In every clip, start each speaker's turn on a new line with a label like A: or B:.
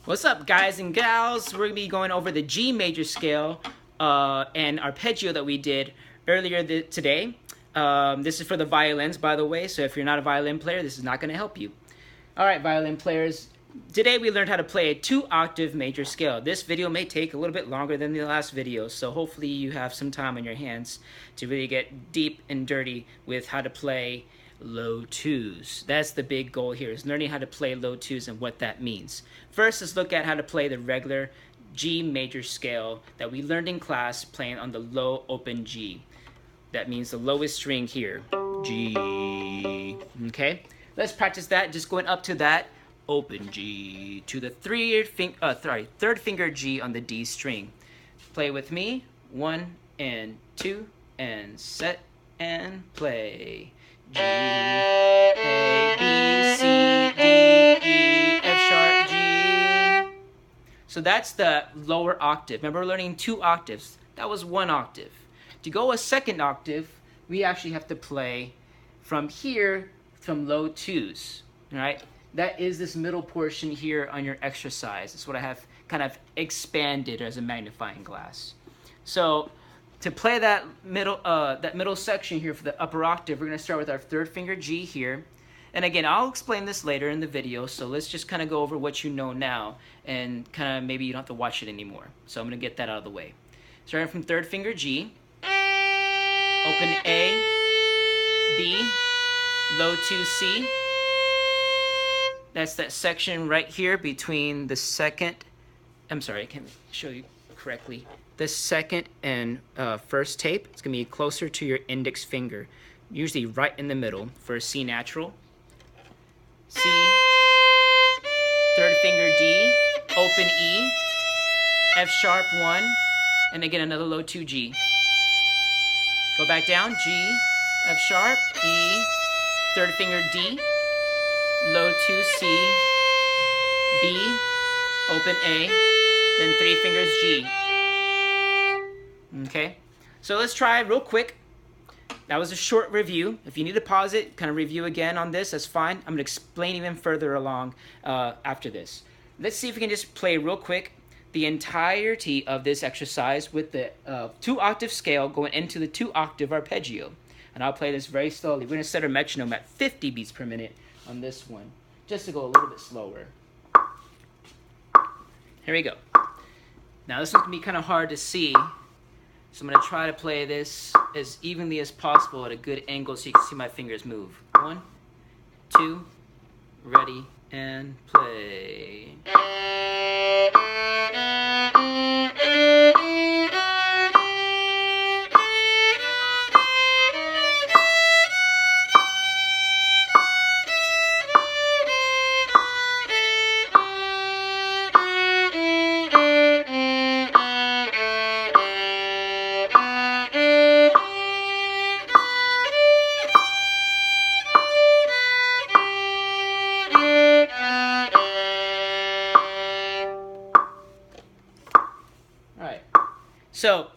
A: What's up, guys and gals? We're going to be going over the G major scale and arpeggio that we did earlier today. This is for the violins, by the way, so if you're not a violin player, this is not going to help you. All right, violin players, today we learned how to play a two-octave major scale. This video may take a little bit longer than the last video, so hopefully you have some time on your hands to really get deep and dirty with how to play low twos. That's the big goal here, is learning how to play low twos and what that means. First, let's look at how to play the regular G major scale that we learned in class, playing on the low open G. That means the lowest string here, G. Okay, let's practice that, just going up to that open G to the third finger G on the D string. Play with me, 1 and 2 and set and play. G, A, B, C, D, E, F sharp, G. So that's the lower octave. Remember, we're learning two octaves. That was one octave. To go a second octave, we actually have to play from here, from low twos. All right? That is this middle portion here on your exercise. That's what I have kind of expanded as a magnifying glass. So to play that middle section here for the upper octave, we're going to start with our third finger G here. And again, I'll explain this later in the video, so let's just kind of go over what you know now, and kind of maybe you don't have to watch it anymore. So I'm going to get that out of the way. Starting from third finger G, open A, B, low 2 C. That's that section right here between the second, I'm sorry, I can't show you correctly. The second and first tape, it's going to be closer to your index finger, usually right in the middle for a C natural. C, third finger D, open E, F sharp 1, and again another low 2 G. Go back down, G, F sharp, E, third finger D, low 2 C, B, open A, then 3 fingers G. Okay, so let's try real quick. That was a short review. If you need to pause it, kind of review again on this, that's fine. I'm going to explain even further along after this. Let's see if we can just play real quick the entirety of this exercise with the two-octave scale going into the two-octave arpeggio. And I'll play this very slowly. We're going to set our metronome at 50 beats per minute on this one, just to go a little bit slower. Here we go. Now this one's going to be kind of hard to see, so I'm going to try to play this as evenly as possible at a good angle so you can see my fingers move. 1, 2, ready, and play. So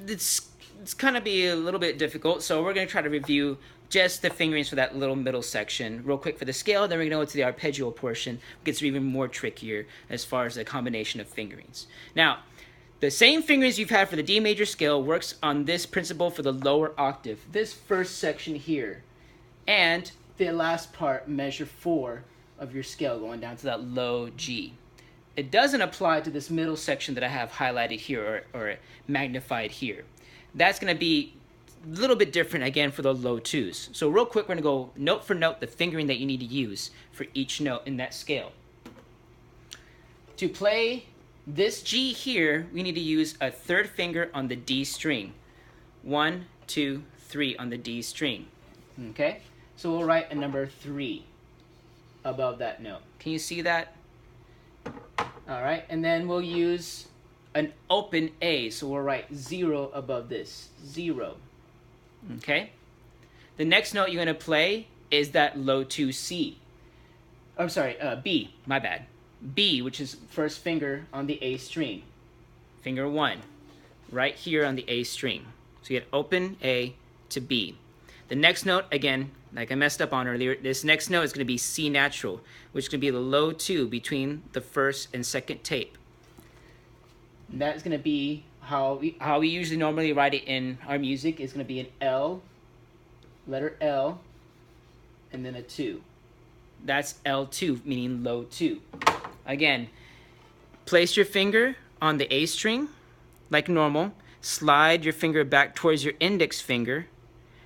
A: it's kind of be a little bit difficult, so we're going to try to review just the fingerings for that little middle section real quick for the scale, then we're going to go to the arpeggio portion. It gets even more trickier as far as the combination of fingerings. Now, the same fingerings you've had for the D major scale works on this principle for the lower octave, this first section here, and the last part, measure 4 of your scale going down to that low G. It doesn't apply to this middle section that I have highlighted here or magnified here. That's going to be a little bit different again for the low twos. So real quick, we're going to go note for note the fingering that you need to use for each note in that scale. To play this G here, we need to use a third finger on the D string. 1, 2, 3 on the D string. Okay? So we'll write a number 3 above that note. Can you see that? All right, and then we'll use an open A, so we'll write 0 above this, 0. Okay? The next note you're going to play is that low 2 C. I'm sorry, B, my bad. B, which is first finger on the A string. Finger 1, right here on the A string. So you get open A to B. The next note, again, like I messed up on earlier, this next note is going to be C natural, which is going to be the low 2 between the first and second tape. And that's going to be how we usually normally write it in our music. Is going to be an L, letter L, and then a 2. That's L2, meaning low 2. Again, place your finger on the A string like normal. Slide your finger back towards your index finger,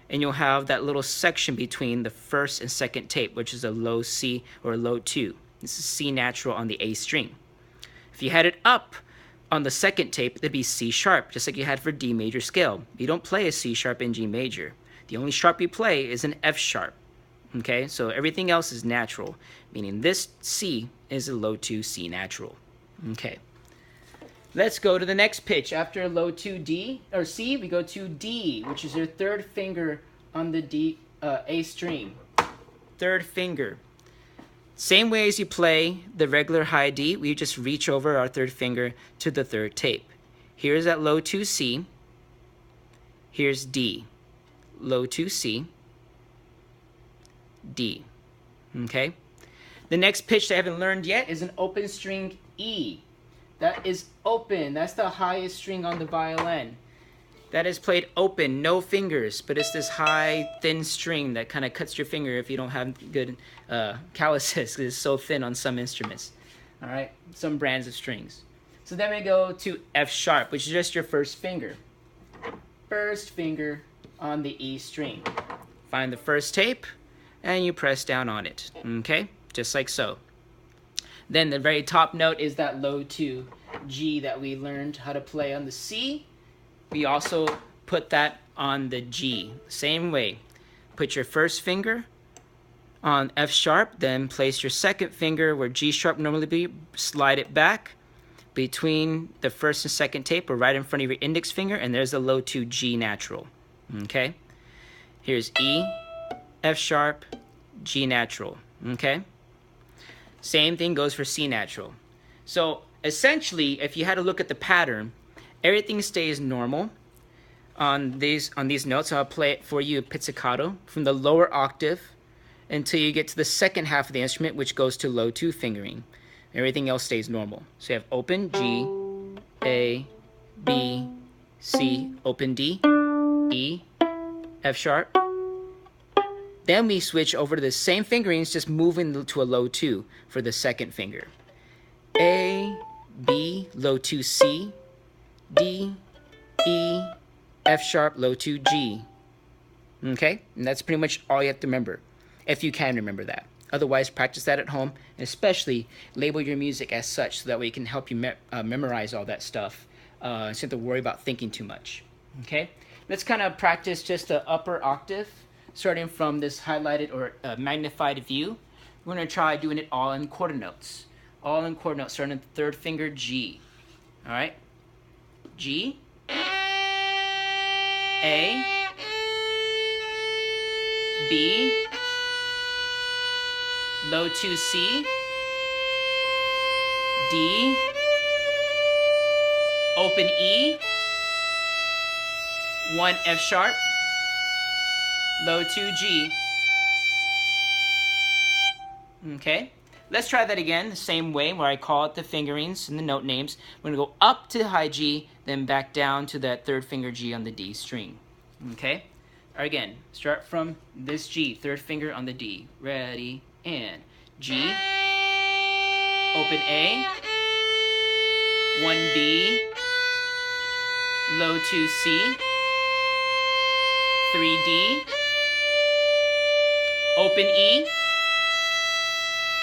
A: and you'll have that little section between the first and second tape, which is a low C or a low 2. This is C natural on the A string. If you had it up on the second tape, it'd be C sharp, just like you had for D major scale. You don't play a C sharp in G major. The only sharp you play is an F sharp. Okay, so everything else is natural, meaning this C is a low 2 C natural. Okay. Let's go to the next pitch. After low 2 D or C, we go to D, which is your third finger on the A string. Third finger. Same way as you play the regular high D, we just reach over our third finger to the third tape. Here's that low 2 C. Here's D. Low 2 C. D. Okay? The next pitch that I haven't learned yet is an open string E. That is open. That's the highest string on the violin. That is played open, no fingers, but it's this high, thin string that kind of cuts your finger if you don't have good calluses, because it's so thin on some instruments. All right, some brands of strings. So then we go to F sharp, which is just your first finger. First finger on the E string. Find the first tape, and you press down on it. Okay, just like so. Then the very top note is that low 2 G that we learned how to play on the C. We also put that on the G. Same way. Put your first finger on F sharp, then place your second finger where G sharp normally be, slide it back between the first and second tape or right in front of your index finger, and there's the low 2 G natural. Okay? Here's E, F sharp, G natural. Okay? Same thing goes for C natural. So essentially, if you had to look at the pattern, everything stays normal on these notes. So I'll play it for you pizzicato from the lower octave until you get to the second half of the instrument, which goes to low 2 fingering. Everything else stays normal. So you have open G, A, B, C, open D, E, F sharp. Then we switch over to the same fingerings, just moving to a low 2 for the second finger. A, B, low 2 C, D, E, F sharp, low 2 G. Okay? And that's pretty much all you have to remember, if you can remember that. Otherwise, practice that at home, and especially label your music as such so that way it can help you memorize all that stuff. So you don't have to worry about thinking too much. Okay? Let's kind of practice just the upper octave, starting from this highlighted or magnified view. We're going to try doing it all in quarter notes. All in quarter notes, starting at the third finger G. All right? G, A, B, low 2 C, D, open E, 1 F sharp, low 2 G. Okay, let's try that again the same way where I call it the fingerings and the note names. We're going to go up to high G, then back down to that third finger G on the D string. Okay, all right, again, start from this G, third finger on the D. Ready, and G, open A, 1 B, low 2 C, 3 D, open E,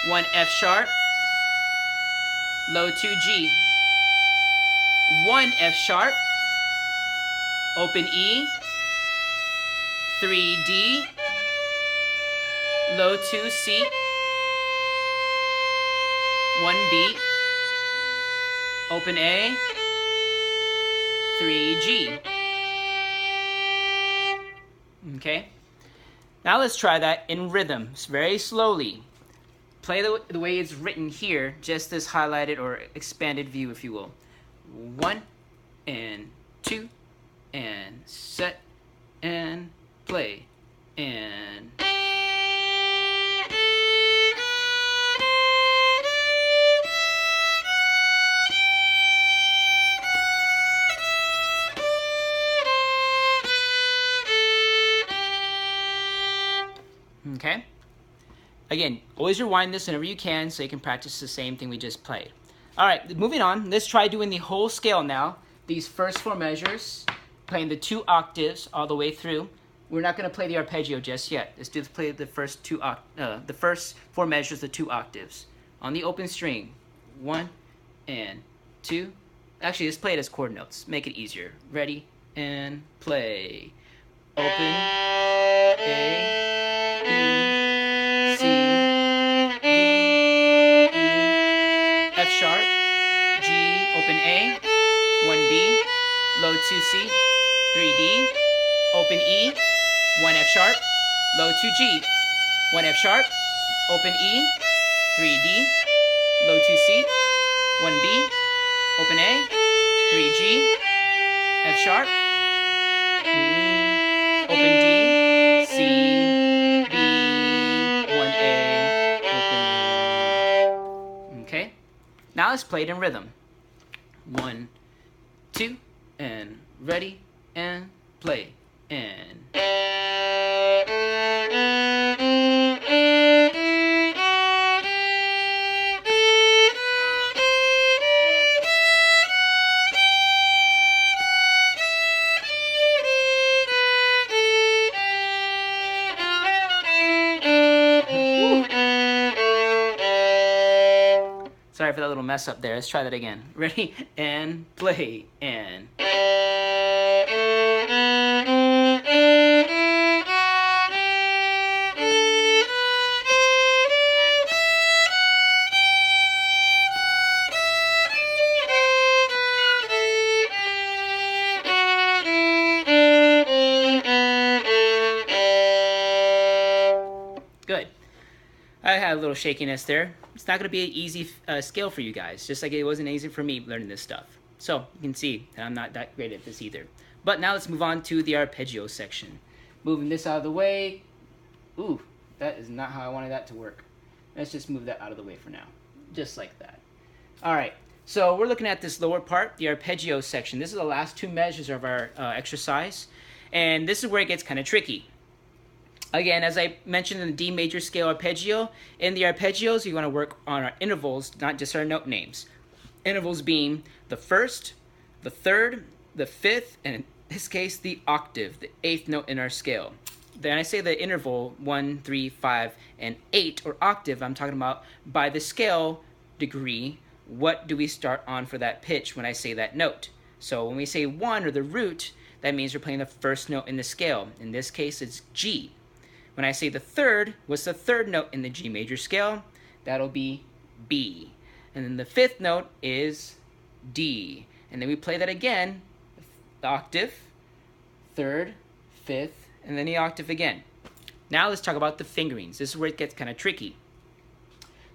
A: 1 F sharp, low 2 G, 1 F sharp, open E, 3 D, low 2 C, 1 B, open A, 3 G. Okay? Now let's try that in rhythm, very slowly. Play the way it's written here, just this highlighted or expanded view, if you will. 1 and 2 and set and play. and okay. Again, always rewind this whenever you can so you can practice the same thing we just played. All right, moving on. Let's try doing the whole scale now. These first four measures, playing the 2 octaves all the way through. We're not going to play the arpeggio just yet. Let's play the first the first four measures, the 2 octaves. On the open string, 1 and 2. Actually, let's play it as chord notes. Make it easier. Ready and play. Open, A, E, C, D, E, F sharp, G, open A, 1B, low 2C, 3D, open E, 1 F sharp, low 2G, 1 F sharp, open E, 3D, low 2C, 1B, open A, 3G, F sharp, open D, C, B, 1A, open. Okay? Now let's play it in rhythm. 1, 2, and ready, and play, and. Sorry for that little mess up there. Let's try that again. Ready? And play. And. Good. I had a little shakiness there. It's not going to be an easy scale for you guys, just like it wasn't easy for me learning this stuff. So you can see that I'm not that great at this either. But now let's move on to the arpeggio section. Moving this out of the way. Ooh, that is not how I wanted that to work. Let's just move that out of the way for now. Just like that. All right, so we're looking at this lower part, the arpeggio section. This is the last 2 measures of our exercise. And this is where it gets kind of tricky. Again, as I mentioned in the D major scale arpeggio, in the arpeggios, you want to work on our intervals, not just our note names. Intervals being the first, the third, the fifth, and in this case, the octave, the 8th note in our scale. Then I say the interval 1, 3, 5, and 8, or octave, I'm talking about by the scale degree, what do we start on for that pitch when I say that note? So when we say 1, or the root, that means we're playing the first note in the scale. In this case, it's G. When I say the third, what's the third note in the G major scale? That'll be B. And then the 5th note is D. And then we play that again, the octave, 3rd, 5th, and then the octave again. Now let's talk about the fingerings. This is where it gets kind of tricky.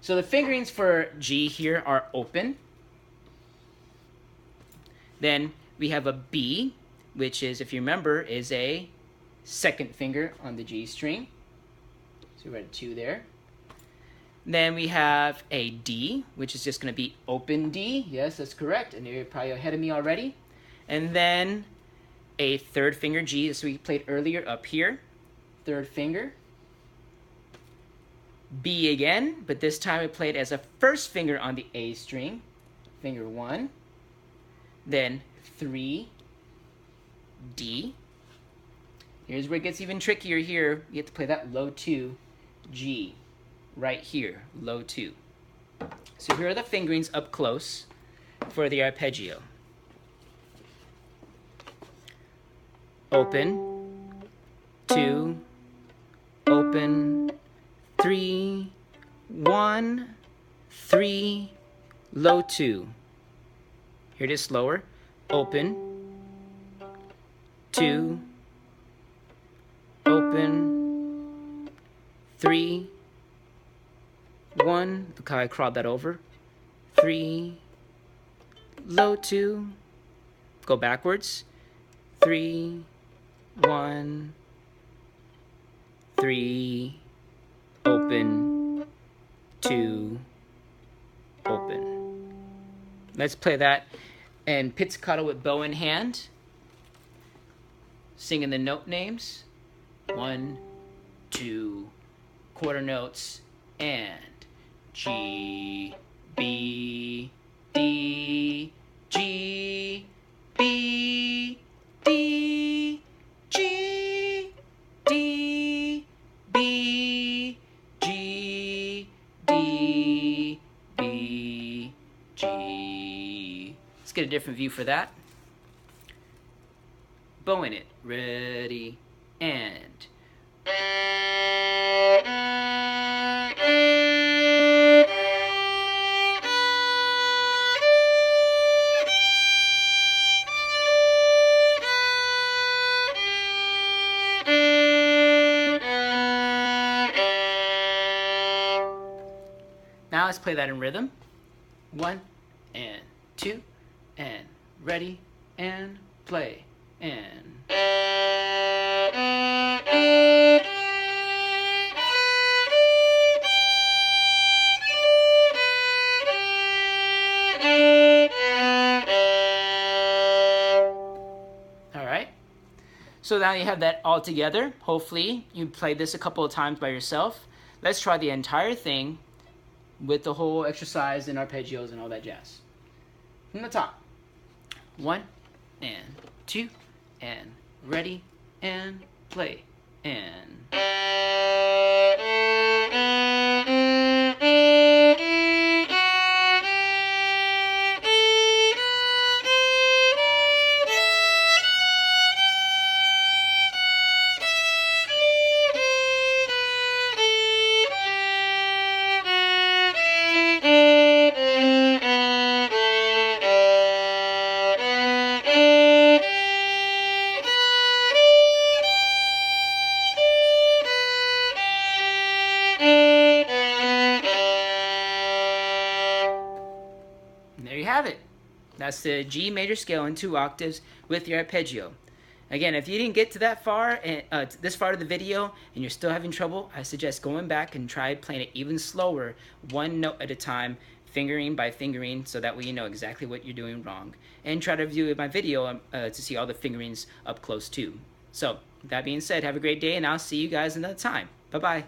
A: So the fingerings for G here are open. Then we have a B, which is, if you remember, is a 2nd finger on the G string. So we're at 2 there. Then we have a D, which is just going to be open D. Yes, that's correct. And you're probably ahead of me already. And then a 3rd finger G. This we played earlier up here. 3rd finger. B again, but this time we played as a 1st finger on the A string. Finger 1. Then 3, D. Here's where it gets even trickier here. You have to play that low 2, G, right here, low 2. So here are the fingerings up close for the arpeggio. Open, 2, open, 3, 1, 3, low 2. Here it is slower. Open, 2, open, 3, 1, look how I crawled that over, 3, low 2, go backwards, 3, 1, 3, open, 2, open. Let's play that and pizzicato with bow in hand, singing the note names. 1, 2, quarter notes, and G, B, D, G, B, D, G, D, B, G, D, B, G. Let's get a different view for that. Bowing it. Ready, and now let's play that in rhythm. 1 and 2 and ready and play and. All right. So now you have that all together. Hopefully you played this a couple of times by yourself. Let's try the entire thing with the whole exercise and arpeggios and all that jazz. From the top. 1 and 2 and ready and play and. And there you have it. That's the G major scale in 2 octaves with your arpeggio. Again, if you didn't get to that far, this far of the video, and you're still having trouble, I suggest going back and try playing it even slower, 1 note at a time, fingering by fingering, so that way you know exactly what you're doing wrong. And try to view my video to see all the fingerings up close too. So, that being said, have a great day, and I'll see you guys another time. Bye-bye.